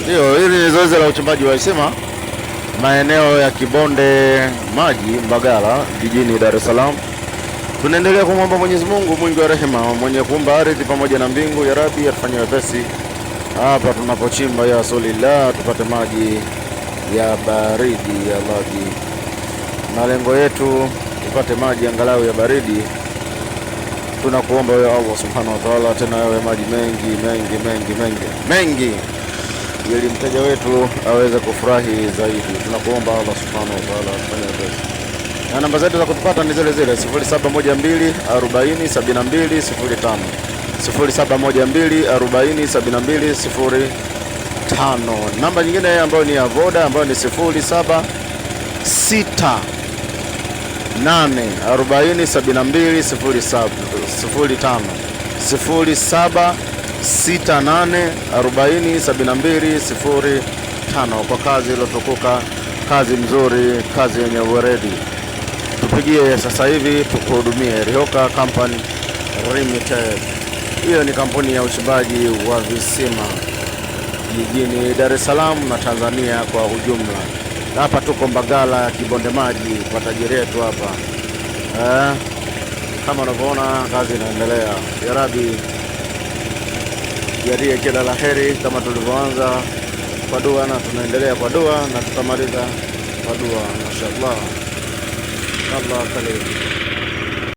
Ndio, hili ni zoezi la uchimbaji wa visima maeneo ya Kibonde Maji Mbagala jijini Dar es Salaam. Tunaendelea kumwomba Mwenyezi Mungu mwingi wa rehema, mwenye kuumba ardhi pamoja na mbingu, ya Rabbi atufanyie wepesi hapa tunapochimba, ya Rasulillah, tupate maji ya baridi ya Rabbi. Malengo yetu tupate maji angalau ya baridi. Tunakuomba wewe Allah subhanahu wa ta'ala, tena yawe maji mengi ili mteja wetu aweze kufurahi zaidi. Tunakuomba Allah subhanahu wa ta'ala afanye hivyo. Na namba zetu za kutupata ni zile zile 0712 40 72 05, 0712 40 72 05. Namba nyingine ambayo ni ya Voda ambayo ni 0768 40 72 05, 0768 40 72 05, kwa kazi iliyotukuka, kazi mzuri, kazi yenye uweredi. Tupigie sasa hivi tukuhudumie. Rioka Company Limited, hiyo ni kampuni ya uchimbaji wa visima jijini Dar es Salaam na Tanzania kwa ujumla. Hapa tuko Mbagala Kibonde Maji kwa tajiri yetu hapa. Kama unavyoona kazi inaendelea. Ya Rabbi jalie kila la heri, kama tulivyoanza kwa dua na tunaendelea kwa dua na tutamaliza kwa dua, mashaallah. Allah karim.